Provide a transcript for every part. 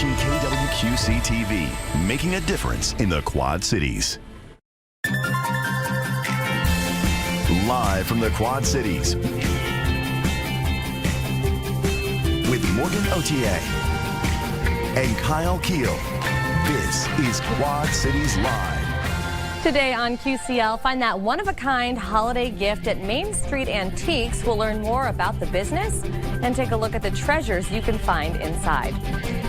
watching KWQC TV, making a difference in the Quad Cities. Live from the Quad Cities, with Morgan Otier and Kyle Keel, this is Quad Cities Live. Today on QCL, find that one-of-a-kind holiday gift at Main Street Antiques. We'll learn more about the business and take a look at the treasures you can find inside.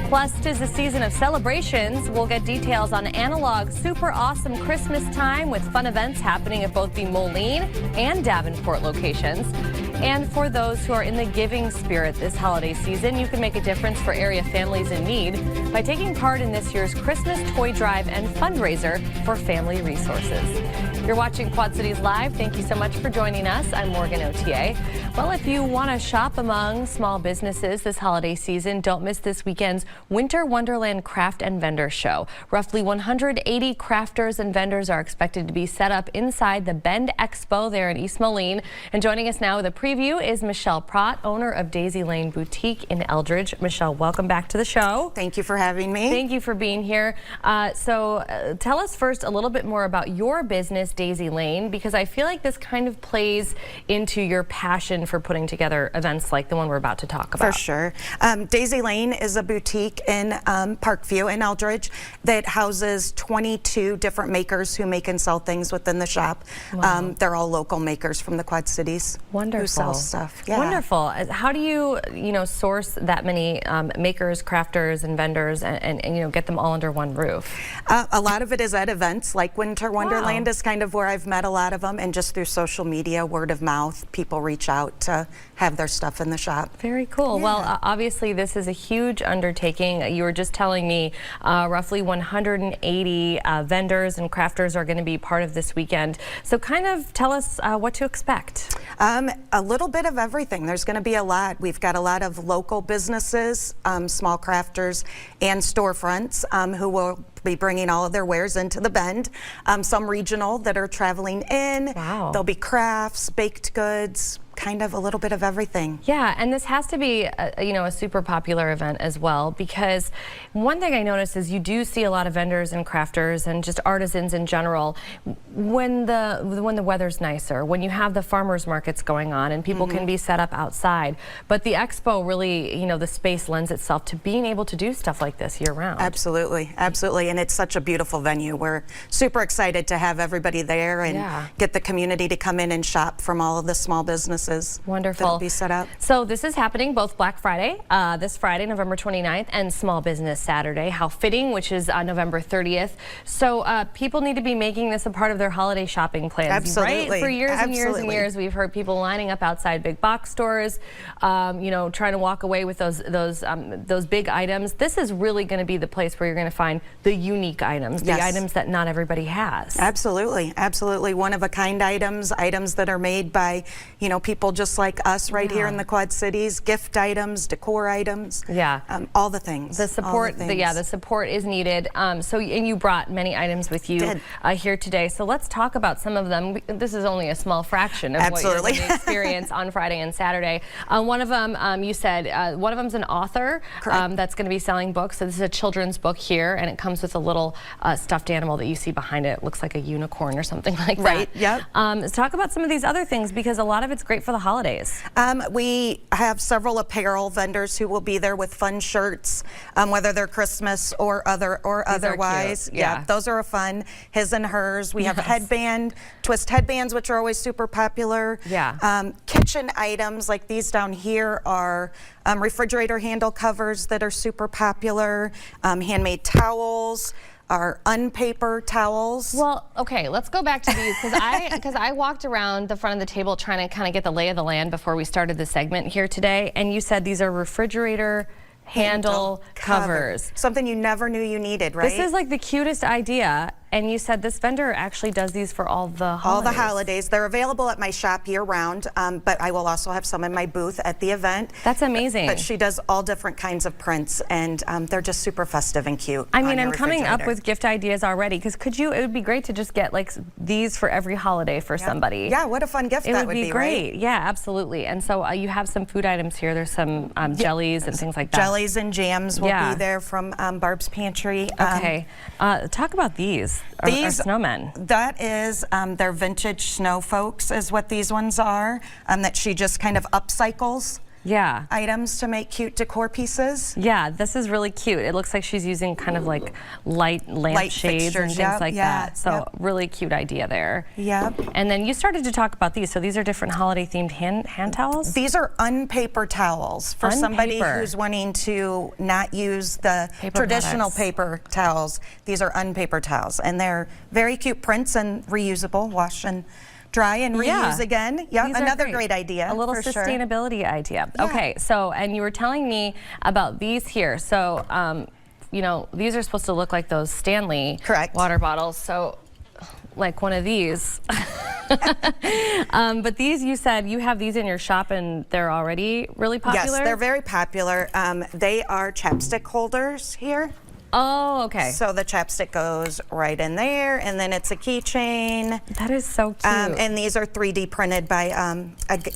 Plus, 'tis the season of celebrations. We'll get details on Analog's super awesome Christmas time with fun events happening at both the Moline and Davenport locations. And for those who are in the giving spirit this holiday season, you can make a difference for area families in need by taking part in this year's Christmas toy drive and fundraiser for family resources. You're watching Quad Cities Live. Thank you so much for joining us. I'm Morgan Otier. Well, if you want to shop among small businesses this holiday season, don't miss this weekend's Winter Wonderland Craft and Vendor Show. Roughly 180 crafters and vendors are expected to be set up inside the Bend Expo there in East Moline. And joining us now with a preview is Michelle Pratt, owner of Daisy Lane Boutique in Eldridge. Michelle, welcome back to the show. Thank you for having me. Thank you for being here. Tell us first a little bit more about your business, Daisy Lane, because I feel like this kind of plays into your passion for putting together events like the one we're about to talk about. For sure. Daisy Lane is a boutique in Parkview in Eldridge that houses 22 different makers who make and sell things within the shop. Wow. They're all local makers from the Quad Cities. Wonderful. Who sell stuff. Yeah. Wonderful. How do you source that many makers, crafters, and vendors and get them all under one roof? A lot of it is at events like Winter Wonderland Wow. is kind of where I've met a lot of them, and just through social media, word of mouth, people reach out to have their stuff in the shop. Very cool. Yeah. Well, obviously this is a huge undertaking. You were just telling me roughly 180 vendors and crafters are going to be part of this weekend. So kind of tell us what to expect. A little bit of everything. There's going to be a lot. We've got a lot of local businesses, small crafters and storefronts who will be bringing all of their wares into the Bend. Some regional that are traveling in. Wow. There'll be crafts, baked goods, kind of a little bit of everything. Yeah, and this has to be a super popular event as well, because one thing I noticed is you do see a lot of vendors and crafters and just artisans in general when the weather's nicer, when you have the farmers markets going on and people can be set up outside. But the expo really, the space lends itself to being able to do stuff like this year round. Absolutely, absolutely, and it's such a beautiful venue. We're super excited to have everybody there and get the community to come in and shop from all of the small businesses. Wonderful. That'll be set up. So this is happening both Black Friday, this Friday, November 29th, and Small Business Saturday. How fitting, which is November 30th. So people need to be making this a part of their holiday shopping plans. Absolutely. Right? For years and years and Absolutely. years, we've heard people lining up outside big box stores, trying to walk away with those big items. This is really going to be the place where you're going to find the unique items, the items that not everybody has. Absolutely, absolutely. One-of-a-kind items that are made by, people just like us right here in the Quad Cities, gift items, decor items, all the things. The support, the support is needed. And you brought many items with you here today. So let's talk about some of them. This is only a small fraction of what you're going to experience on Friday and Saturday. One of them, you said, one of them's an author that's going to be selling books. So this is a children's book here, and it comes with a little stuffed animal that you see behind it. It looks like a unicorn or something like that. Right, yep. Let's talk about some of these other things, because a lot of it's great for the holidays. We have several apparel vendors who will be there with fun shirts, whether they're Christmas or otherwise. Yeah, those are fun. His and hers. We have twist headbands, which are always super popular. Yeah. Kitchen items like these down here are refrigerator handle covers that are super popular. Handmade towels. Our unpaper towels. Well, okay, let's go back to these, because I walked around the front of the table trying to kind of get the lay of the land before we started the segment here today, and you said these are refrigerator handle covers. Something you never knew you needed, right? This is like the cutest idea. And you said this vendor actually does these for all the holidays. All the holidays. They're available at my shop year-round, but I will also have some in my booth at the event. That's amazing. But she does all different kinds of prints, and they're just super festive and cute. I mean, on your I'm coming up refrigerator. with gift ideas already, because it would be great to just get like these for every holiday for somebody. Yeah, what a fun gift It that would be great. right? Yeah, absolutely. And so you have some food items here. There's some jellies and things like that. Jellies and jams will Yeah. be there from Barb's Pantry. Okay. Talk about these. Our snowmen. That is their vintage snow folks is what these ones are, that she just kind of upcycles Yeah. items to make cute decor pieces. Yeah, this is really cute. It looks like she's using kind of like light lampshades and fixtures, things yep, like yeah, that. So yep. really cute idea there. Yep. And then you started to talk about these. So these are different holiday themed hand towels? These are unpaper towels for somebody Unpaper. who's wanting to not use the Paper traditional products. paper towels. These are unpaper towels, and they're very cute prints and reusable, wash and dry and reuse again. Yeah, These are another great idea. A little for sure. sustainability idea. Yeah. Okay, so, and you were telling me about these here. So, you know, these are supposed to look like those Stanley Correct. water bottles. So, like one of these. But these, you said you have these in your shop and they're already really popular? Yes, they're very popular. They are chapstick holders here. Oh, okay. So the chapstick goes right in there, and then it's a keychain. That is so cute. And these are 3D printed by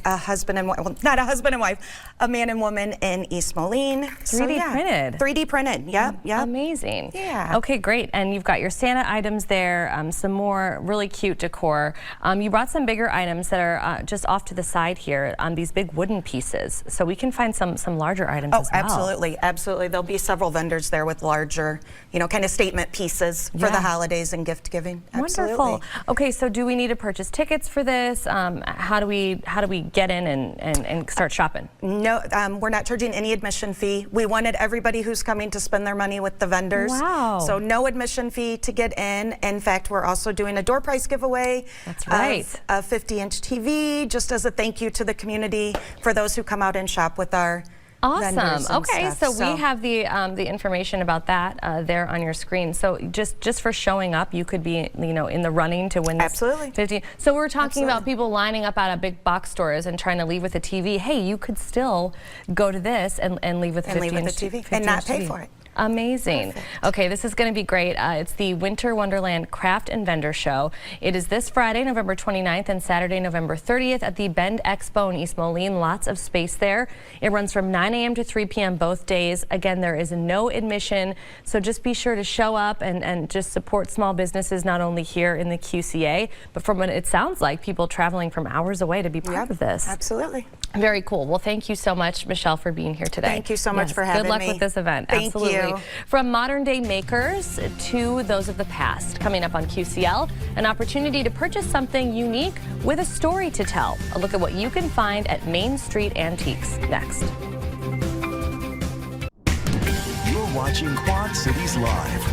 a husband and wife, well, not a husband and wife, a man and woman in East Moline. 3D printed? 3D printed, yep, yep. Amazing. Yeah. Okay, great. And you've got your Santa items there, some more really cute decor. You brought some bigger items that are just off to the side here on these big wooden pieces. So we can find some larger items as well. Absolutely, absolutely. There'll be several vendors there with larger, you know, kind of statement pieces for the holidays and gift giving. Absolutely. Wonderful. Okay, so do we need to purchase tickets for this? How do we get in and start shopping? No, we're not charging any admission fee. We wanted everybody who's coming to spend their money with the vendors. Wow. So no admission fee to get in. In fact, we're also doing a door prize giveaway. That's right. Of a 50-inch TV, just as a thank you to the community for those who come out and shop with our vendors Awesome. and Okay, stuff. so we have the information about that there on your screen. So just for showing up, you could be, you know, in the running to win this Absolutely. 50. So we're talking about Absolutely. people lining up out of big box stores and trying to leave with a TV. Hey, you could still go to this and leave with a 50 leave with a TV and not pay for it. Amazing. Okay, this is going to be great. It's the Winter Wonderland Craft and Vendor Show. It is this Friday, November 29th and Saturday, November 30th at the Bend Expo in East Moline. Lots of space there. It runs from 9 a.m. to 3 p.m. both days. Again, there is no admission, so just be sure to show up and just support small businesses, not only here in the QCA, but from what it sounds like, people traveling from hours away to be part of this. Absolutely. Very cool. Well, thank you so much, Michelle, for being here today. Thank you so much for having me. Good luck with this event. Thank Absolutely. you. From modern day makers to those of the past. Coming up on QCL, an opportunity to purchase something unique with a story to tell. A look at what you can find at Main Street Antiques next. You're watching Quad Cities Live.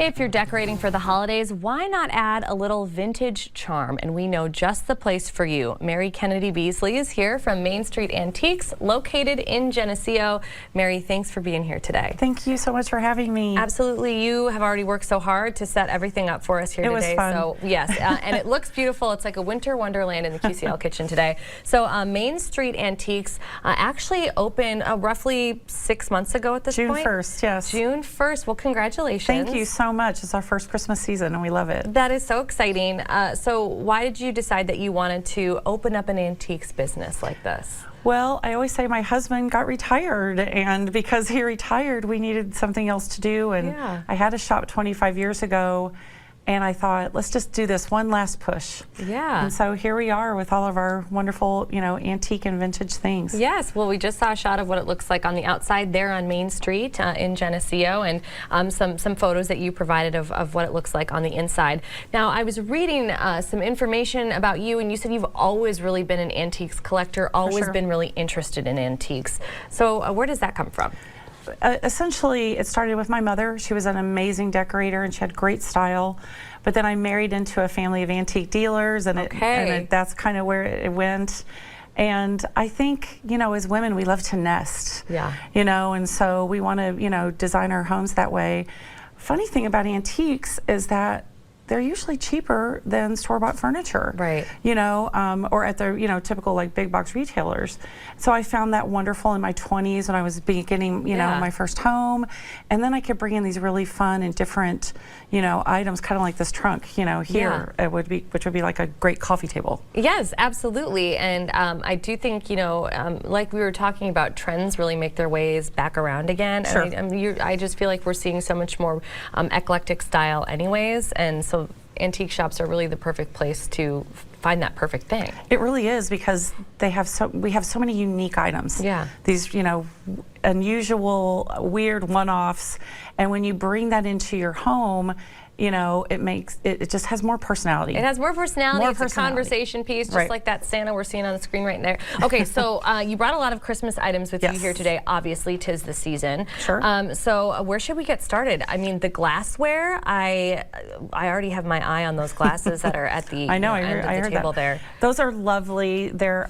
If you're decorating for the holidays, why not add a little vintage charm? And we know just the place for you. Mary Kennedy Beasley is here from Main Street Antiques, located in Geneseo. Mary, thanks for being here today. Thank you so much for having me. Absolutely. You have already worked so hard to set everything up for us here today. It was fun. So yes, and it looks beautiful. It's like a winter wonderland in the QCL kitchen today. So Main Street Antiques actually opened roughly 6 months ago at this June point. 1st, yes. June 1st. Well, congratulations. Thank you so much. It's our first Christmas season and we love it. That is so exciting. So why did you decide that you wanted to open up an antiques business like this? Well, I always say my husband got retired, and because he retired, we needed something else to do. And Yeah. I had a shop 25 years ago, and I thought, let's just do this one last push. Yeah. And so here we are with all of our wonderful, you know, antique and vintage things. Yes, well, we just saw a shot of what it looks like on the outside there on Main Street in Geneseo, and some photos that you provided of what it looks like on the inside. Now, I was reading some information about you, and you said you've always really been an antiques collector, always sure. been really interested in antiques. So where does that come from? Essentially, it started with my mother. She was an amazing decorator and she had great style. But then I married into a family of antique dealers, and, Okay. that's kind of where it went. And I think, you know, as women, we love to nest. Yeah. You know, and so we want to, you know, design our homes that way. Funny thing about antiques is that they're usually cheaper than store-bought furniture. Right. You know, or at the, you know, typical like big box retailers. So I found that wonderful in my 20s when I was beginning, you know, my first home. And then I could bring in these really fun and different, you know, items, kind of like this trunk, you know, here, it would be, which would be like a great coffee table. Yes, absolutely. And I do think, you know, like we were talking about, trends really make their ways back around again. Sure. And I just feel like we're seeing so much more eclectic style anyways. And so antique shops are really the perfect place to find that perfect thing. It really is, because they have we have so many unique items. Yeah. These, you know, unusual, weird one-offs, and when you bring that into your home, you know, it just has more personality. It has more personality. More it's personality. a conversation piece, just Right. like that Santa we're seeing on the screen right there. Okay, so you brought a lot of Christmas items with you Yes. here today. Obviously, 'tis the season. Sure. So where should we get started? I mean, the glassware. I already have my eye on those glasses that are at the I know, end I of heard the table that. there. Those are lovely. They're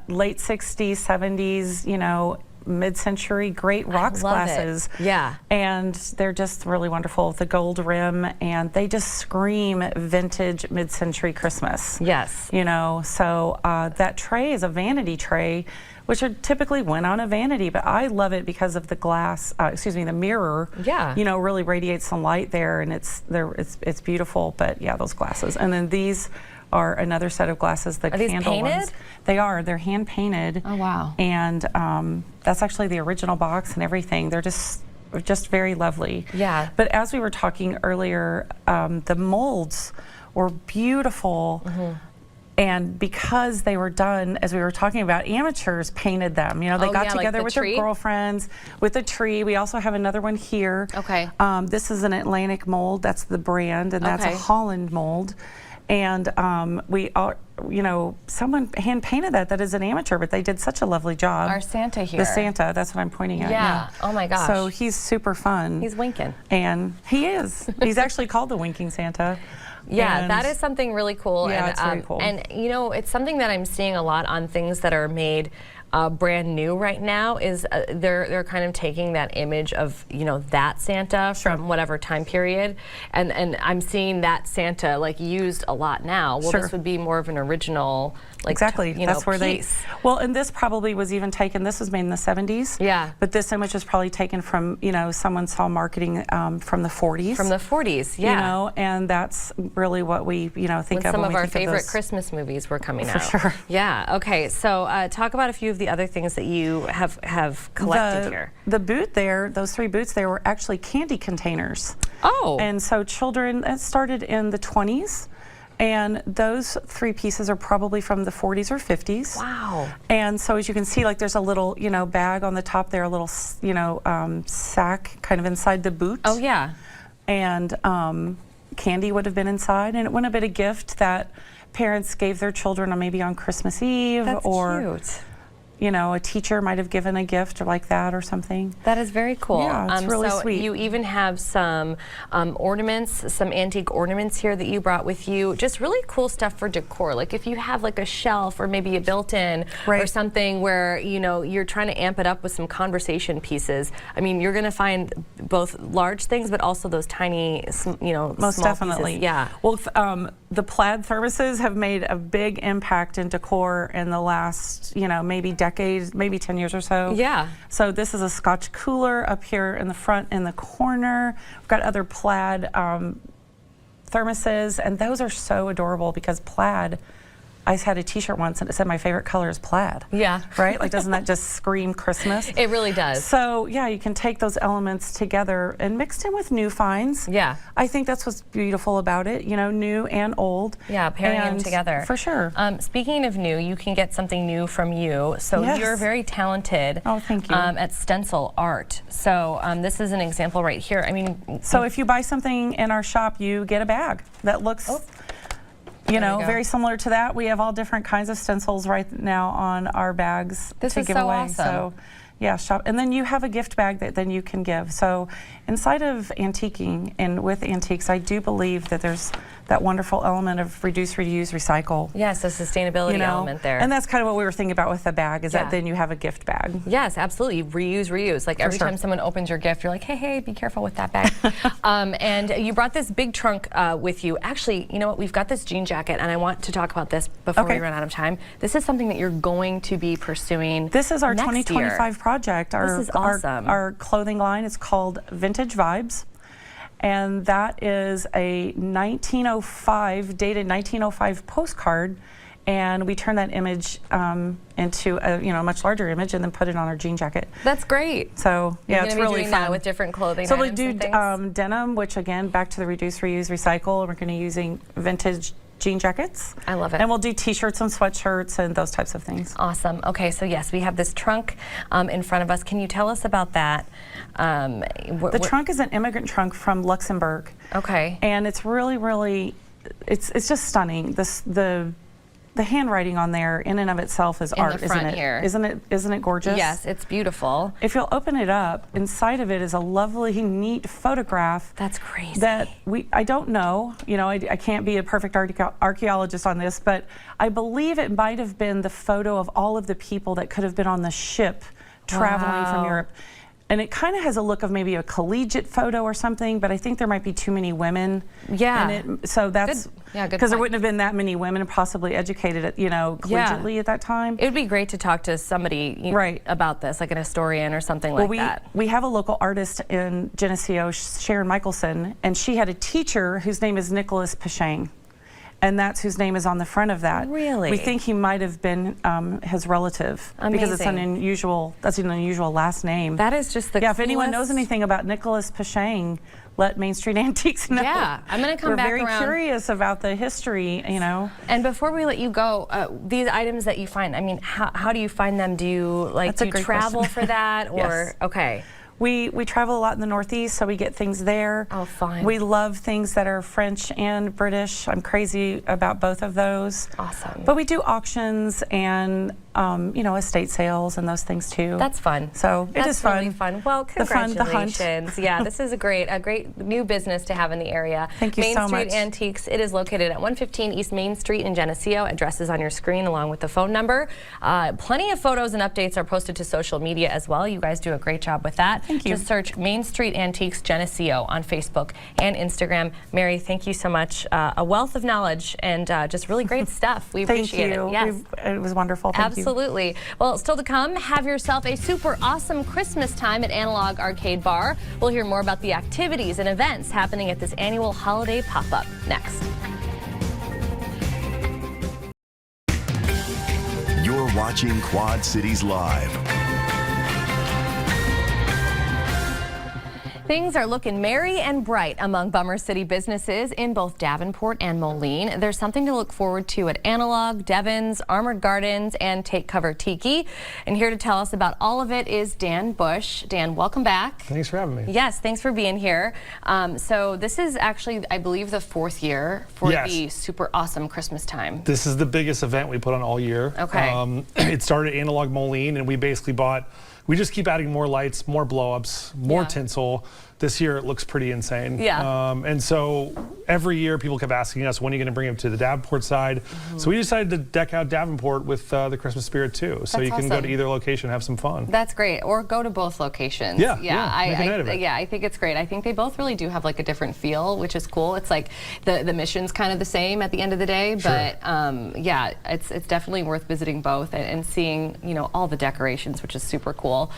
late 60s, 70s, you know, mid-century, great rocks love it. glasses. Yeah. And they're just really wonderful. The gold rim, and they just scream vintage mid-century Christmas. Yes. You know, so that tray is a vanity tray, which are typically went on a vanity, but I love it because of the glass, the mirror. Yeah. You know, really radiates some light there, and it's beautiful. But yeah, those glasses. And then these are another set of glasses, the Are these candle painted? ones. They are. They're hand painted. Oh, wow. And that's actually the original box and everything. They're just very lovely. Yeah. But as we were talking earlier, the molds were beautiful. Mm-hmm. And because they were done, as we were talking about, amateurs painted them. You know, they Oh, got yeah, like together the with tree? their girlfriends with a tree. We also have another one here. Okay. This is an Atlantic mold. That's the brand, and that's Okay. a Holland mold. And we are, you know, someone hand painted that. That is an amateur, but they did such a lovely job. Our Santa here. The Santa, that's what I'm pointing at. Yeah. Oh my gosh. So he's super fun. He's winking. And he is. He's actually called the Winking Santa. Yeah, And that is something really cool. Yeah, and, it's very cool. And you know, it's something that I'm seeing a lot on things that are made brand new right now. Is they're kind of taking that image of, you know, that Santa from whatever time period, and I'm seeing that Santa like used a lot now. Well, Sure. this would be more of an original, like Exactly. you That's know, where piece. well, and this probably was even taken. This was made in the 70s. Yeah. But this image was probably taken from, you know, someone saw marketing from the 40s. From the 40s, yeah. You know, and that's really what we, you know, think When of some when of we our think of favorite those. Christmas movies were coming For out. sure. Yeah. Okay. So talk about a few of the other things that you have collected here. The boot there, those 3 boots there were actually candy containers. Oh. And so children, it started in the 20s. And those 3 pieces are probably from the 40s or 50s. Wow. And so as you can see, like there's a little, you know, bag on the top there, a little, you know, sack kind of inside the boot. Oh yeah. And candy would have been inside, and it would have been a gift that parents gave their children on maybe on Christmas Eve. That's or cute. you know, a teacher might have given a gift or like that or something. That is very cool. Yeah, it's really so sweet. You even have some ornaments, some antique ornaments here that you brought with you. Just really cool stuff for decor. Like if you have like a shelf or maybe a built-in or Right. something where, you know, you're trying to amp it up with some conversation pieces. I mean, you're going to find both large things, but also those tiny, you know, Most small definitely. pieces. Yeah. Well, the plaid thermoses have made a big impact in decor in the last, you know, maybe decade, maybe 10 years or so. Yeah. So this is a Scotch cooler up here in the front in the corner. We've got other plaid thermoses, and those are so adorable because plaid, I had a t-shirt once and it said my favorite color is plaid. Yeah. Right? Like, doesn't that just scream Christmas? It really does. So yeah, you can take those elements together and mixed in with new finds. Yeah. I think that's what's beautiful about it, you know, new and old. Yeah, pairing them And together. For sure. Speaking of new, you can get something new from you. So Yes. you're very talented. Oh, thank you. At stencil art. So this is an example right here. I mean, So if you buy something in our shop, you get a bag that looks, you There know, we go. very similar to that. We have all different kinds of stencils right now on our bags This to is give so away. awesome. So yeah, shop. And then you have a gift bag that then you can give. So inside of antiquing and with antiques, I do believe that there's that wonderful element of reduce, reuse, recycle. Yes, the sustainability element there. And that's kind of what we were thinking about with the bag, is that then you have a gift bag. Yes, absolutely. Reuse, reuse. Like every time someone opens your gift, you're like, hey, be careful with that bag. And you brought this big trunk with you. Actually, you know what? We've got this jean jacket, and I want to talk about this before we run out of time. This is something that you're going to be pursuing. This is our next 2025 year. project. This is awesome. Our clothing line is called Vintage Vibes. And that is a 1905, dated 1905 postcard, and we turn that image into a much larger image and then put it on our jean jacket. That's great. So yeah, it's really fun. That with different clothing. So we do denim, which again, back to the reduce, reuse, recycle. And we're going to be using vintage jean jackets. I love it. And we'll do t-shirts and sweatshirts and those types of things. Awesome. Okay, so yes, we have this trunk in front of us. Can you tell us about that? The trunk is an immigrant trunk from Luxembourg. Okay. And it's really, really, it's just stunning. The handwriting on there in and of itself is art, isn't it? Here. Isn't it gorgeous? Yes, it's beautiful. If you'll open it up, inside of it is a lovely, neat photograph. That's crazy. That I don't know, I can't be a perfect archaeologist on this, but I believe it might have been the photo of all of the people that could have been on the ship traveling from Europe. And it kind of has a look of maybe a collegiate photo or something, but I think there might be too many women. Yeah. in it. So that's because there wouldn't have been that many women possibly educated, collegiately at that time. It would be great to talk to somebody about this, like an historian or something like that. We have a local artist in Geneseo, Sharon Michelson, and she had a teacher whose name is Nicholas Pashang. And that's whose name is on the front of that. Really? We think he might have been his relative. Amazing. Because it's an unusual last name. That is just the if anyone knows anything about Nicholas Pashang, let Main Street Antiques know. Yeah, I'm going to come back around. We're very curious about the history, And before we let you go, these items that you find, I mean, how do you find them? Do you travel for that? Or Yes. Okay. We travel a lot in the Northeast, so we get things there. Oh, fine. We love things that are French and British. I'm crazy about both of those. Awesome. But we do auctions and estate sales and those things too. That's fun. So it is fun. Really fun. Well, congratulations. Yeah, this is a great new business to have in the area. Thank you so much. Main Street Antiques. It is located at 115 East Main Street in Geneseo. Address is on your screen along with the phone number. Plenty of photos and updates are posted to social media as well. You guys do a great job with that. Thank you. Just search Main Street Antiques Geneseo on Facebook and Instagram. Mary, thank you so much. A wealth of knowledge and just really great stuff. We appreciate it. Yes. It was wonderful. Thank you. Absolutely. Well, still to come, have yourself a super awesome Christmas time at Analog Arcade Bar. We'll hear more about the activities and events happening at this annual holiday pop-up next. You're watching Quad Cities Live. Things are looking merry and bright among Bummer City businesses in both Davenport and Moline. There's something to look forward to at Analog, Devon's, Armored Gardens, and Take Cover Tiki. And here to tell us about all of it is Dan Bush. Dan, welcome back. Thanks for having me. Yes, thanks for being here. So this is actually, I believe, the 4th year for the super awesome Christmas time. This is the biggest event we put on all year. Okay. It started at Analog Moline, and we basically we just keep adding more lights, more blow-ups, more tinsel. This year it looks pretty insane. Yeah. And so every year people kept asking us, when are you going to bring them to the Davenport side? So we decided to deck out Davenport with the Christmas spirit too. So you can go to either location and have some fun. That's great. Or go to both locations. Yeah. I think it's great. I think they both really do have like a different feel, which is cool. It's like the mission's kind of the same at the end of the day, but yeah, it's definitely worth visiting both and seeing, all the decorations, which is super cool.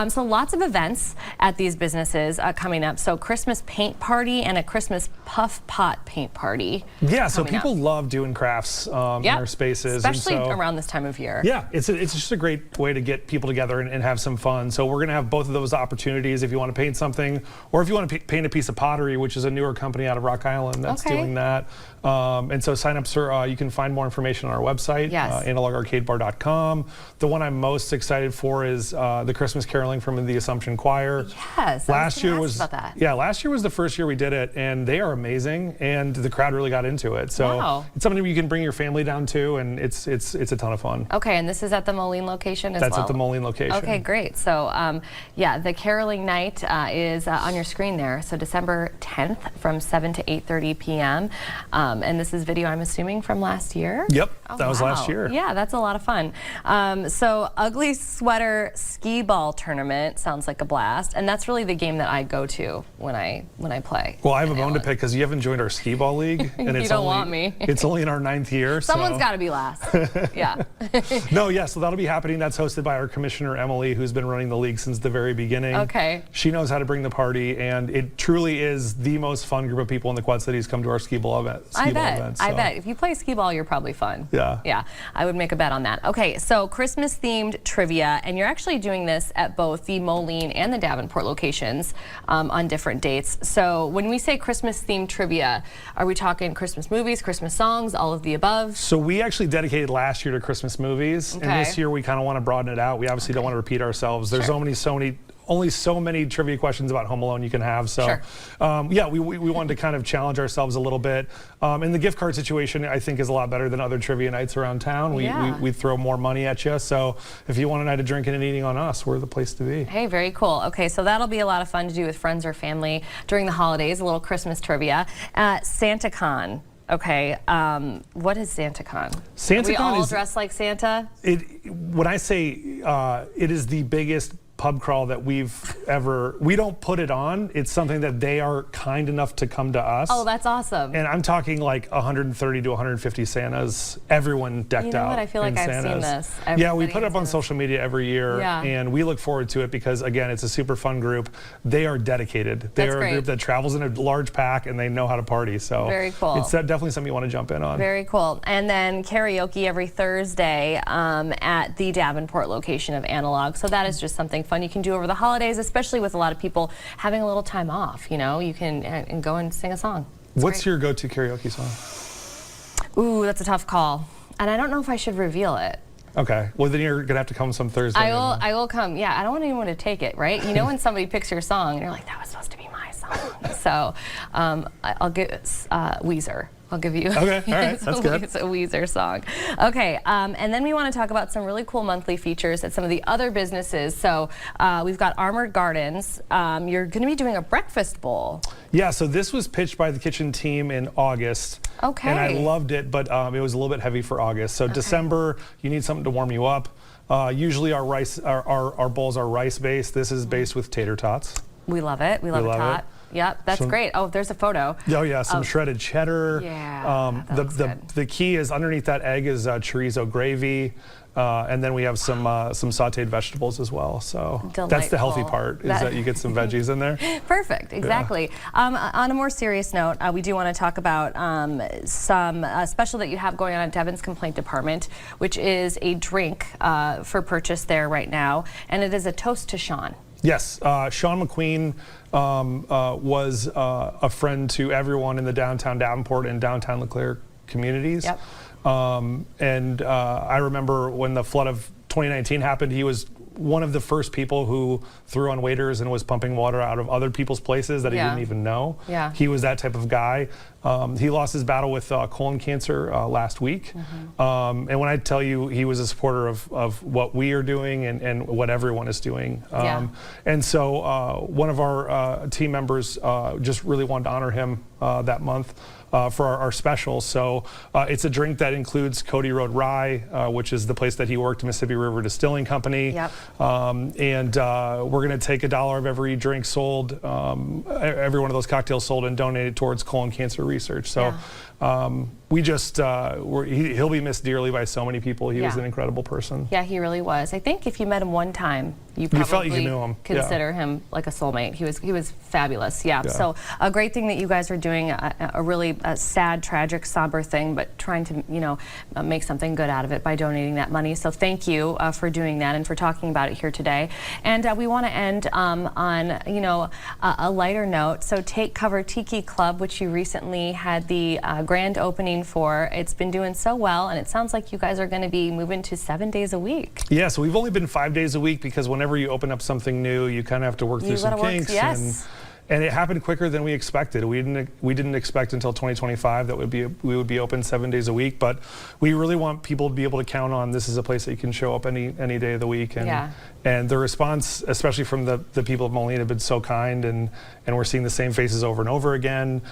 So lots of events at these businesses coming up. So Christmas paint party and a Christmas puff pot paint party. Yeah, so people love doing crafts in their spaces. Especially around this time of year. Yeah, it's just a great way to get people together and have some fun. So we're going to have both of those opportunities if you want to paint something, or if you want to paint a piece of pottery, which is a newer company out of Rock Island that's doing that. And so sign-ups are, you can find more information on our website, analogarcadebar.com. The one I'm most excited for is the the Christmas caroling from the Assumption Choir. Yes, last year was about that. Yeah, last year was the first year we did it, and they are amazing, and the crowd really got into it. So it's something you can bring your family down to, and it's a ton of fun. Okay, and this is at the Moline location as well? That's at the Moline location. Okay, great. So yeah, the caroling night is on your screen there. So December 10th from 7 to 8:30 p.m. And this is video, I'm assuming, from last year? Yep, oh, that was last year. Yeah, that's a lot of fun. So Ugly Sweater Skee Ball Tournament sounds like a blast, and that's really the game that I go to when I play. Well, I have a bone to pick because you haven't joined our skee ball league, and You don't want me. It's only in our 9th year. Someone's got to be last. Yeah. No, yeah, so that'll be happening. That's hosted by our commissioner, Emily, who's been running the league since the very beginning. Okay. She knows how to bring the party, and it truly is the most fun group of people in the Quad Cities come to our skee ball event. I bet. If you play skee ball, you're probably fun. Yeah. Yeah, I would make a bet on that. Okay, so Christmas-themed trivia, and you're actually doing this at both the Moline and the Davenport locations on different dates. So when we say Christmas-themed trivia, are we talking Christmas movies, Christmas songs, all of the above? So we actually dedicated last year to Christmas movies, and this year we kind of want to broaden it out. We obviously don't want to repeat ourselves. There's only so many trivia questions about Home Alone you can have. So yeah, we wanted to kind of challenge ourselves a little bit. And the gift card situation, I think, is a lot better than other trivia nights around town. We throw more money at you. So if you want a night of drinking and eating on us, we're the place to be. Hey, very cool. Okay, so that'll be a lot of fun to do with friends or family during the holidays, a little Christmas trivia. SantaCon. Okay, what is SantaCon? SantaCon we all dress like Santa? When I say it is the biggest pub crawl that we don't put it on. It's something that they are kind enough to come to us. Oh, that's awesome. And I'm talking like 130 to 150 Santas, everyone decked out. You know what, I feel like I've seen this. Yeah, we put it up on social media every year, and we look forward to it because, again, it's a super fun group. They are dedicated. They are a group that travels in a large pack, and they know how to party. So very cool. It's definitely something you want to jump in on. Very cool. And then karaoke every Thursday at the Davenport location of Analog. So that is just something fun you can do over the holidays, especially with a lot of people having a little time off. You know, you can go and sing a song. What's your go-to karaoke song? Ooh, that's a tough call, and I don't know if I should reveal it. Okay. Well, then you're gonna have to come some Thursday. I will come. Yeah, I don't want anyone to take it. Right? You know, when somebody picks your song, and you're like, that was supposed to be my song. So I'll give Weezer. I'll give you okay, all right, that's good. It's a Weezer song. Okay, and then we want to talk about some really cool monthly features at some of the other businesses. So we've got Armored Gardens. You're going to be doing a breakfast bowl. Yeah, so this was pitched by the kitchen team in August. Okay. And I loved it, but it was a little bit heavy for August. So December, you need something to warm you up. Usually our bowls are rice-based. This is based with tater tots. We love it. We love a tot. Yep, that's great. Oh, there's a photo. Oh yeah, some shredded cheddar. Yeah, the key is underneath that egg is chorizo gravy, and then we have some sautéed vegetables as well. So that's the healthy part, is that you get some veggies in there. Perfect, exactly. Yeah. On a more serious note, we do want to talk about some special that you have going on at Devon's Complaint Department, which is a drink for purchase there right now, and it is a toast to Sean. Yes, Sean McQueen was a friend to everyone in the downtown Davenport and downtown LeClaire communities. Yep. And I remember when the flood of 2019 happened, he was one of the first people who threw on waiters and was pumping water out of other people's places that he didn't even know. Yeah. He was that type of guy. He lost his battle with colon cancer last week. And when I tell you he was a supporter of what we are doing and what everyone is doing. And so one of our team members just really wanted to honor him that month. For our special. So it's a drink that includes Cody Road Rye, which is the place that he worked, Mississippi River Distilling Company. Yep. And we're going to take $1 of every drink sold, every one of those cocktails sold, and donate it towards colon cancer research. So we just, he'll be missed dearly by so many people. He was an incredible person. Yeah, he really was. I think if you met him one time, you probably knew him. Consider him like a soulmate. He was fabulous. Yeah. So a great thing that you guys are doing, a really sad, tragic, somber thing, but trying to make something good out of it by donating that money. So thank you for doing that and for talking about it here today. And we want to end on a lighter note. So Take Cover Tiki Club, which you recently had the grand opening for. It's been doing so well, and it sounds like you guys are going to be moving to 7 days a week. Yeah, so we've only been 5 days a week because whenever you open up something new, you kind of have to work through some kinks. Yes. And it happened quicker than we expected. We didn't expect until 2025 that we would be open 7 days a week, but we really want people to be able to count on this is a place that you can show up any day of the week. And the response, especially from the people of Moline, have been so kind, and we're seeing the same faces over and over again,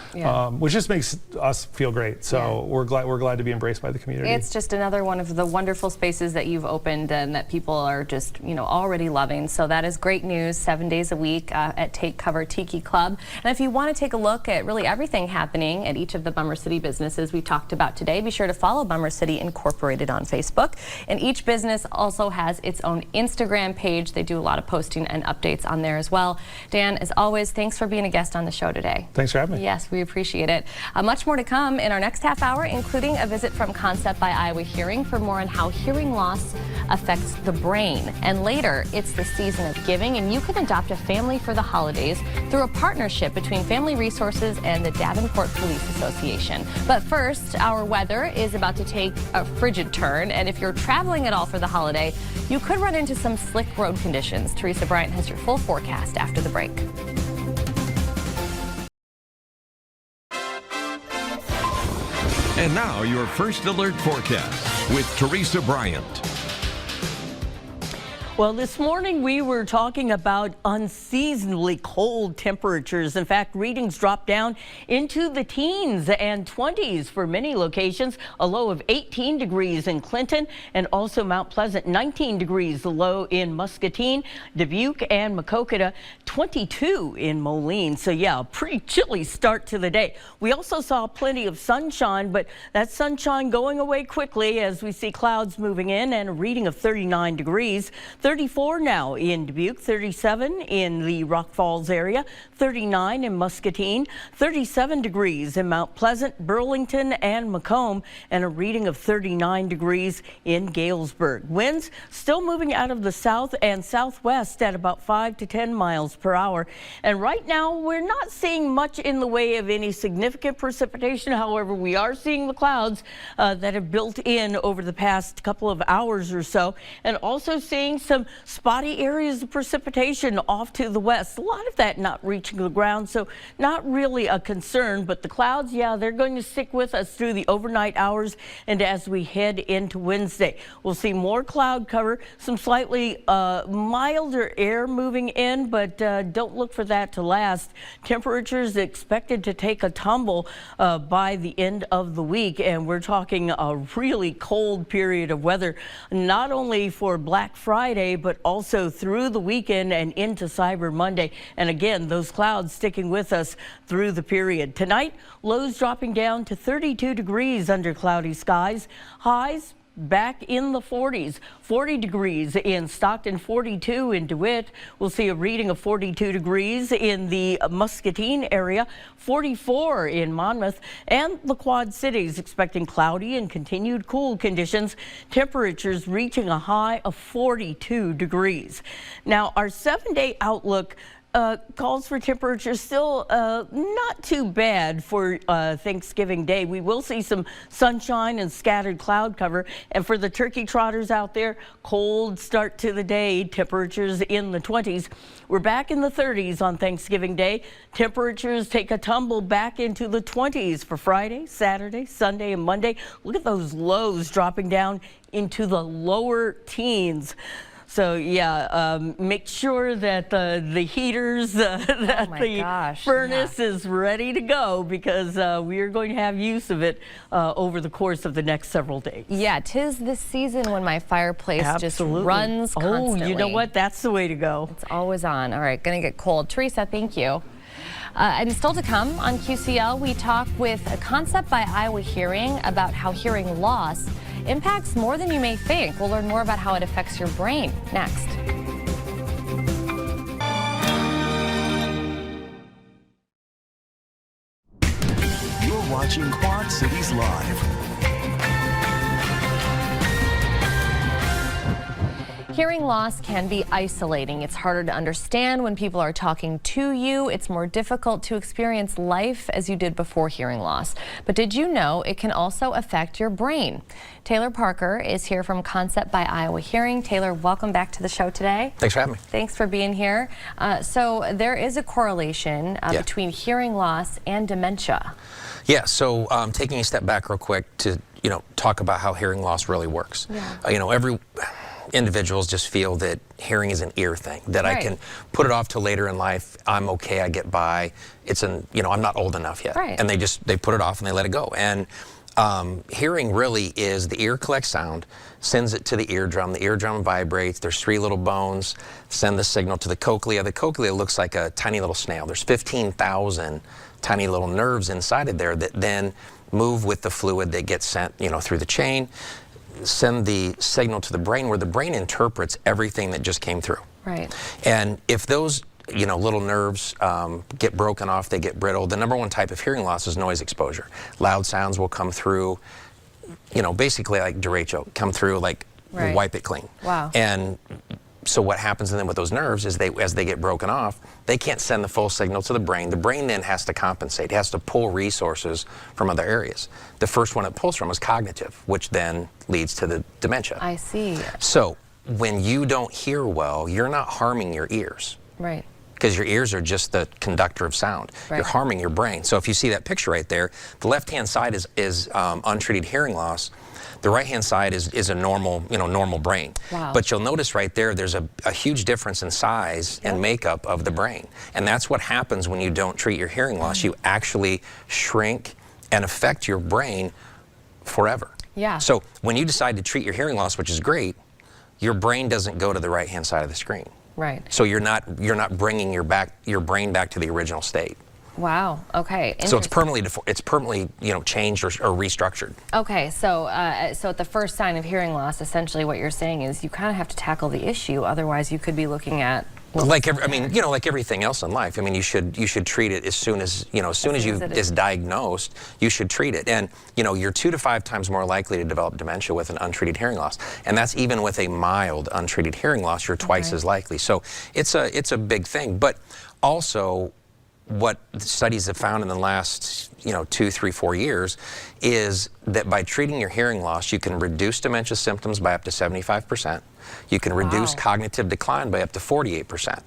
which just makes us feel great. So we're glad to be embraced by the community. It's just another one of the wonderful spaces that you've opened and that people are just already loving. So that is great news. 7 days a week at Take Cover Tiki Club. And if you want to take a look at really everything happening at each of the Bummer City businesses we talked about today, be sure to follow Bummer City Incorporated on Facebook. And each business also has its own Instagram page. They do a lot of posting and updates on there as well. Dan, as always, thanks for being a guest on the show today. Thanks for having me. Yes, we appreciate it. Much more to come in our next half hour, including a visit from Concept by Iowa Hearing for more on how hearing loss affects the brain. And later, it's the season of giving, and you can adopt a family for the holidays through a partnership between Family Resources and the Davenport Police Association. But first, our weather is about to take a frigid turn, and if you're traveling at all for the holiday, you could run into some slick road conditions. Teresa Bryant has your full forecast after the break. And now your First Alert forecast with Teresa Bryant. Well, this morning we were talking about unseasonably cold temperatures. In fact, readings dropped down into the teens and 20s for many locations. A low of 18 degrees in Clinton, and also Mount Pleasant, 19 degrees, the low in Muscatine, Dubuque and Maquoketa, 22 in Moline. So yeah, a pretty chilly start to the day. We also saw plenty of sunshine, but that sunshine going away quickly as we see clouds moving in, and a reading of 39 degrees. 34 now in Dubuque, 37 in the Rock Falls area, 39 in Muscatine, 37 degrees in Mount Pleasant, Burlington and Macomb, and a reading of 39 degrees in Galesburg. Winds still moving out of the south and southwest at about 5 to 10 miles per hour. And right now we're not seeing much in the way of any significant precipitation. However, we are seeing the clouds that have built in over the past couple of hours or so, and also seeing some spotty areas of precipitation off to the west. A lot of that not reaching the ground, so not really a concern, but the clouds, yeah, they're going to stick with us through the overnight hours and as we head into Wednesday. We'll see more cloud cover, some slightly milder air moving in, but don't look for that to last. Temperatures expected to take a tumble by the end of the week, and we're talking a really cold period of weather, not only for Black Friday, but also through the weekend and into Cyber Monday. And again, those clouds sticking with us through the period. Tonight, lows dropping down to 32 degrees under cloudy skies. Highs back in the 40s, 40 degrees in Stockton, 42 in DeWitt. We'll see a reading of 42 degrees in the Muscatine area, 44 in Monmouth, and the Quad Cities expecting cloudy and continued cool conditions, temperatures reaching a high of 42 degrees. Now, our 7-day outlook calls for temperatures still not too bad for Thanksgiving Day. We will see some sunshine and scattered cloud cover. And for the turkey trotters out there, cold start to the day, temperatures in the 20s. We're back in the 30s on Thanksgiving Day. Temperatures take a tumble back into the 20s for Friday, Saturday, Sunday, and Monday. Look at those lows dropping down into the lower teens. So yeah, make sure that the heaters, that the furnace is ready to go, because we are going to have use of it over the course of the next several days. Yeah, 'tis this season when my fireplace just runs constantly. Oh, you know what? That's the way to go. It's always on. All right, gonna get cold. Teresa, thank you. And still to come on QCL, we talk with a Concept by Iowa Hearing about how hearing loss impacts more than you may think. We'll learn more about how it affects your brain next. You're watching Quad Cities Live. Hearing loss can be isolating. It's harder to understand when people are talking to you. It's more difficult to experience life as you did before hearing loss. But did you know it can also affect your brain? Taylor Parker is here from Concept by Iowa Hearing. Taylor, welcome back to the show today. Thanks for having me. Thanks for being here. So there is a correlation between hearing loss and dementia. Yeah, so taking a step back real quick to talk about how hearing loss really works. Yeah. Every individuals just feel that hearing is an ear thing, that I can put it off till later in life. I'm okay, I get by. It's I'm not old enough yet. Right. And they put it off and they let it go. And hearing really is the ear collects sound, sends it to the eardrum vibrates, there's 3 little bones, send the signal to the cochlea. The cochlea looks like a tiny little snail. There's 15,000 tiny little nerves inside of there that then move with the fluid that gets sent, through the chain, send the signal to the brain where the brain interprets everything that just came through. Right. And if those little nerves get broken off, they get brittle. The #1 type of hearing loss is noise exposure. Loud sounds will come through, basically like derecho, come through like wipe it clean. Wow. And so what happens then with those nerves is as they get broken off, they can't send the full signal to the brain. The brain then has to compensate. It has to pull resources from other areas. The first one it pulls from is cognitive, which then leads to the dementia. I see. So when you don't hear well, you're not harming your ears. Right. Because your ears are just the conductor of sound. Right. You're harming your brain. So if you see that picture right there, the left-hand side is untreated hearing loss. The right-hand side is a normal, normal brain. Wow. But you'll notice right there, there's a huge difference in size and makeup of the brain. And that's what happens when you don't treat your hearing loss. You actually shrink and affect your brain forever. Yeah. So when you decide to treat your hearing loss, which is great, your brain doesn't go to the right-hand side of the screen. Right. So you're not bringing your brain back to the original state. Wow. Okay. So it's permanently changed or restructured. Okay. So so at the first sign of hearing loss, essentially what you're saying is you kind of have to tackle the issue. Otherwise, you could be looking at like everything else in life. I mean, you should treat it as soon as it's diagnosed. You should treat it, and you're 2 to 5 times more likely to develop dementia with an untreated hearing loss, and that's even with a mild untreated hearing loss. You're twice as likely. So it's a big thing, but also what studies have found in the last 2, 3, 4 years is that by treating your hearing loss, you can reduce dementia symptoms by up to 75%. You can reduce cognitive decline by up to 48%.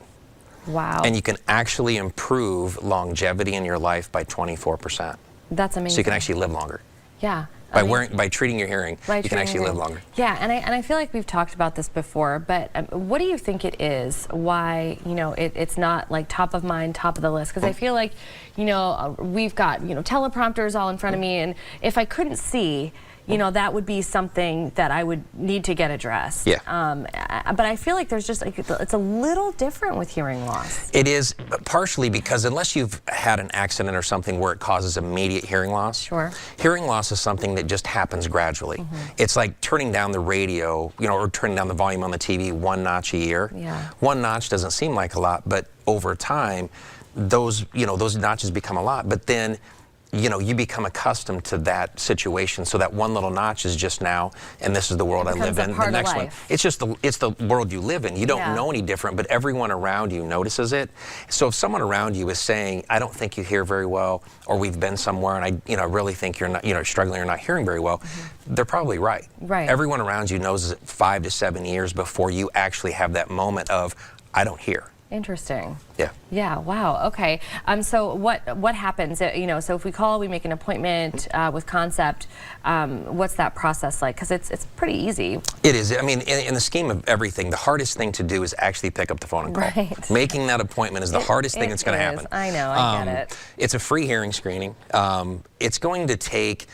Wow. And you can actually improve longevity in your life by 24%. That's amazing. So you can actually live longer. Yeah. By treating your hearing, you can actually live longer. Yeah, and I feel like we've talked about this before, but what do you think it is? Why it's not like top of mind, top of the list? Because I feel like we've got teleprompters all in front of me, and if I couldn't see, that would be something that I would need to get addressed. Yeah. But I feel like there's just it's a little different with hearing loss. It is partially because unless you've had an accident or something where it causes immediate hearing loss, hearing loss is something that just happens gradually. It's like turning down the radio, or turning down the volume on the TV 1 notch a year. Yeah. 1 notch doesn't seem like a lot, but over time, those notches become a lot. But then you become accustomed to that situation. So that one little notch is just now, and this is the world I live in. The next one, it's the world you live in. You don't know any different, but everyone around you notices it. So if someone around you is saying, "I don't think you hear very well," or "We've been somewhere and I really think you're not, struggling or not hearing very well," they're probably right. Right. Everyone around you knows it 5 to 7 years before you actually have that moment of, "I don't hear." Interesting. Yeah. Yeah. Wow. Okay. So what happens? So if we call, we make an appointment with Concept. What's that process like? Because it's pretty easy. It is. I mean, in the scheme of everything, the hardest thing to do is actually pick up the phone and call. Right. Making that appointment is the hardest thing that's going to happen. I know. I get it. It's a free hearing screening. It's going to take,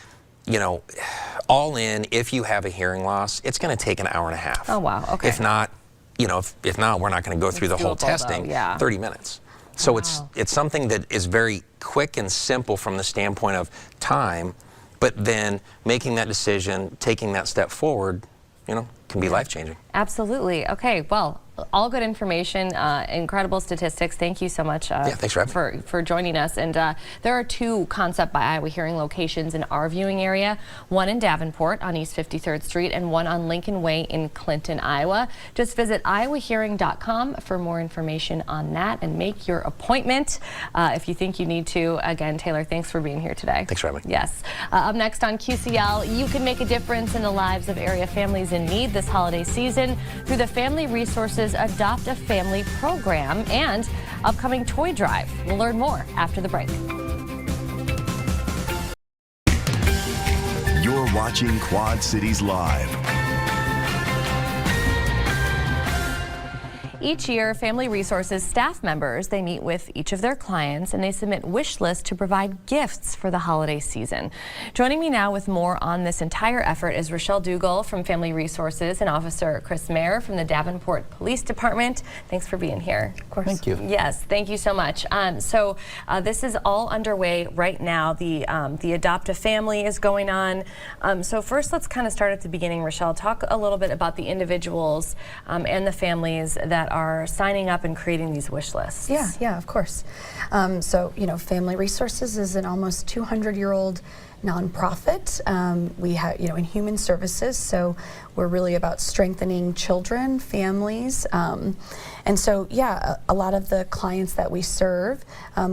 all in. If you have a hearing loss, it's going to take an hour and a half. Oh wow. Okay. If not. If not, we're not going to go through the whole testing. 30 minutes. So it's something that is very quick and simple from the standpoint of time, but then making that decision, taking that step forward, can be life-changing. Absolutely. Okay. Well, all good information, incredible statistics. Thank you so much thanks for having me. for joining us. And there are 2 Concept by Iowa Hearing locations in our viewing area, one in Davenport on East 53rd Street and one on Lincoln Way in Clinton, Iowa. Just visit iowahearing.com for more information on that and make your appointment if you think you need to. Again, Taylor, thanks for being here today. Thanks for having me. Yes. Up next on QCL, you can make a difference in the lives of area families in need this holiday season through the Family Resources Adopt a Family program and upcoming toy drive. We'll learn more after the break. You're watching Quad Cities Live. Each year, Family Resources staff members, they meet with each of their clients and they submit wish lists to provide gifts for the holiday season. Joining me now with more on this entire effort is Rochelle Dugal from Family Resources and Officer Chris Mayer from the Davenport Police Department. Thanks for being here. Of course. Thank you. Yes, thank you so much. So this is all underway right now. The Adopt a Family is going on. So first, let's kind of start at the beginning, Rochelle. Talk a little bit about the individuals and the families that are signing up and creating these wish lists. Yeah, of course. So, Family Resources is an almost 200-year-old nonprofit. We have, in human services, so we're really about strengthening children, families, and so, a lot of the clients that we serve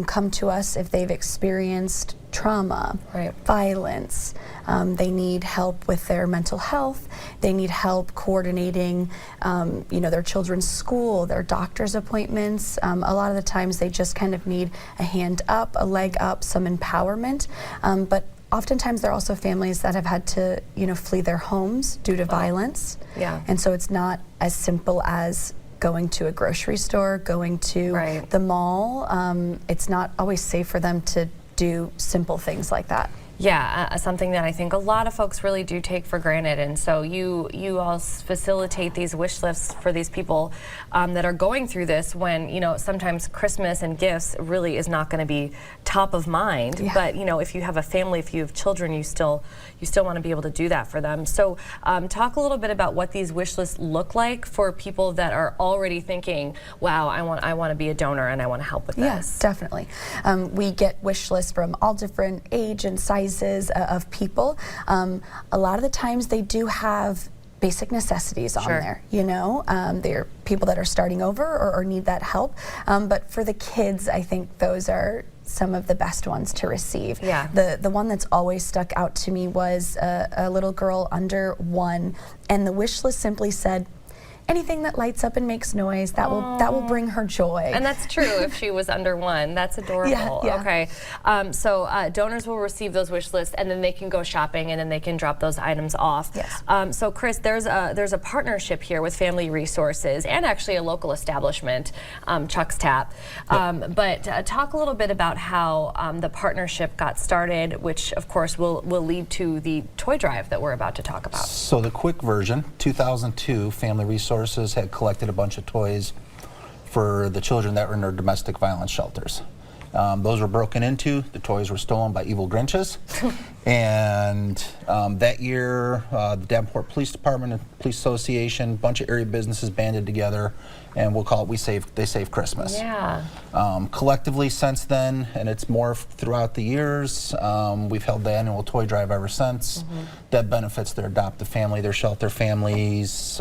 come to us if they've experienced trauma, violence. They need help with their mental health. They need help coordinating, their children's school, their doctor's appointments. A lot of the times they just kind of need a hand up, a leg up, some empowerment. But oftentimes there are also families that have had to, flee their homes due to violence. Yeah. And so it's not as simple as going to a grocery store, going to the mall. It's not always safe for them to do simple things like that. Yeah, something that I think a lot of folks really do take for granted. And so you all facilitate these wish lists for these people that are going through this when, sometimes Christmas and gifts really is not going to be top of mind. Yeah. But, if you have a family, if you have children, you still want to be able to do that for them. So talk a little bit about what these wish lists look like for people that are already thinking, wow, I want to be a donor and I want to help with this. Yes, definitely. We get wish lists from all different age and sizes of people. A lot of the times they do have basic necessities on there, they're people that are starting over or need that help. But for the kids, I think those are some of the best ones to receive. Yeah. The one that's always stuck out to me was a little girl under 1, and the wish list simply said, anything that lights up and makes noise, that will bring her joy. And that's true if she was under 1. That's adorable. Yeah. Okay. So donors will receive those wish lists and then they can go shopping and then they can drop those items off. Yes. So Chris, there's a partnership here with Family Resources and actually a local establishment, Chuck's Tap. But talk a little bit about how the partnership got started, which of course will lead to the toy drive that we're about to talk about. So the quick version, 2002, Family Resources had collected a bunch of toys for the children that were in their domestic violence shelters. Those were broken into, the toys were stolen by evil Grinches. And that year, the Davenport Police Department and Police Association, a bunch of area businesses banded together, and we'll call it They Save Christmas. Yeah. Collectively since then, and it's morphed throughout the years, we've held the annual toy drive ever since. That benefits their adoptive family, their shelter families.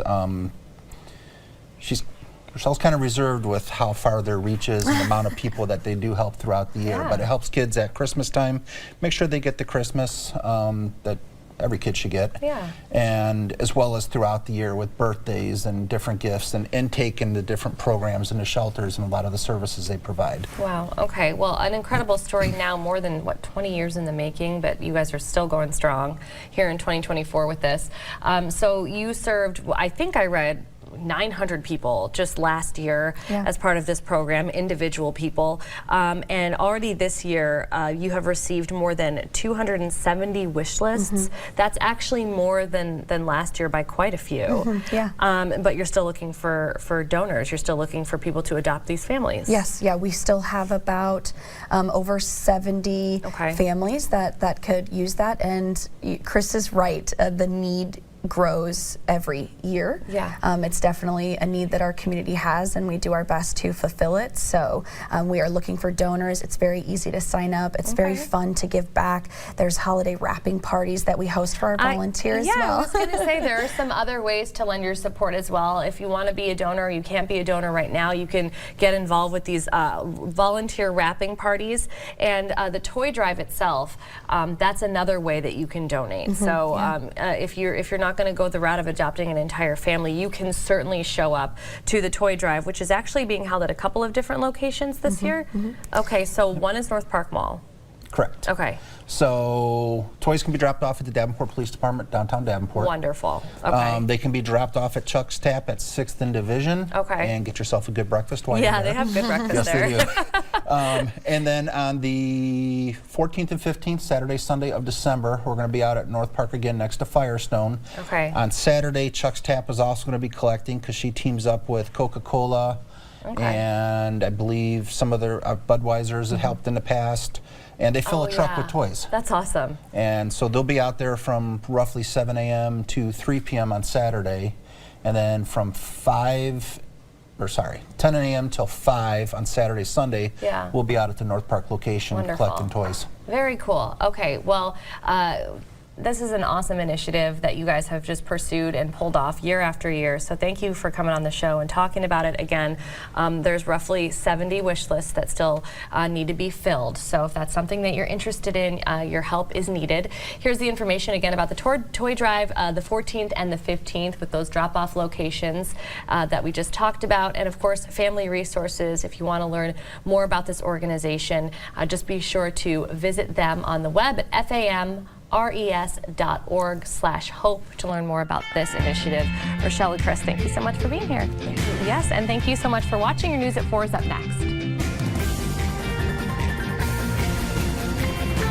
Rochelle's kind of reserved with how far their reach is and the amount of people that they do help throughout the year. But it helps kids at Christmas time make sure they get the Christmas that every kid should get. Yeah. And as well as throughout the year with birthdays and different gifts and intake into different programs in the shelters and a lot of the services they provide. Wow. Okay. Well, an incredible story now, more than 20 years in the making, but you guys are still going strong here in 2024 with this. So you served, I think I read, 900 people just last year as part of this program, individual people. And already this year, you have received more than 270 wish lists. That's actually more than last year by quite a few. But you're still looking for donors. You're still looking for people to adopt these families. Yes, we still have about over 70 families that could use that. And Chris is right, the need grows every year. Yeah. It's definitely a need that our community has, and we do our best to fulfill it. So we are looking for donors. It's very easy to sign up. It's very fun to give back. There's holiday wrapping parties that we host for our volunteers. Yeah, well. I was going to say there are some other ways to lend your support as well. If you want to be a donor, you can't be a donor right now, you can get involved with these volunteer wrapping parties, and the toy drive itself. That's another way that you can donate. So if you're not going to go the route of adopting an entire family, you can certainly show up to the toy drive, which is actually being held at a couple of different locations this year. Okay, so one is North Park Mall. Correct. Okay. So toys can be dropped off at the Davenport Police Department, downtown Davenport. Wonderful. Okay. They can be dropped off at Chuck's Tap at 6th and Division. Okay. And get yourself a good breakfast while you're there. They have good breakfast yes, there. They do. And then on the 14th and 15th, Saturday, Sunday of December, we're going to be out at North Park again next to Firestone. Okay. On Saturday, Chuck's Tap is also going to be collecting because she teams up with Coca-Cola and I believe some other Budweisers that helped in the past. And they fill a truck with toys. That's awesome. And so they'll be out there from roughly 7 a.m. to 3 p.m. on Saturday. And then from 10 a.m. till 5 on Saturday, Sunday, we'll be out at the North Park location collecting toys. Very cool. Okay, well, this is an awesome initiative that you guys have just pursued and pulled off year after year. So thank you for coming on the show and talking about it again. There's roughly 70 wish lists that still need to be filled. So if that's something that you're interested in, your help is needed. Here's the information again about the toy drive, the 14th and the 15th with those drop-off locations that we just talked about. And of course, Family Resources. If you want to learn more about this organization, just be sure to visit them on the web at famres.org/hope to learn more about this initiative. Rochelle and Chris, thank you so much for being here. Yes, and thank you so much for watching. Your News at 4 is up next.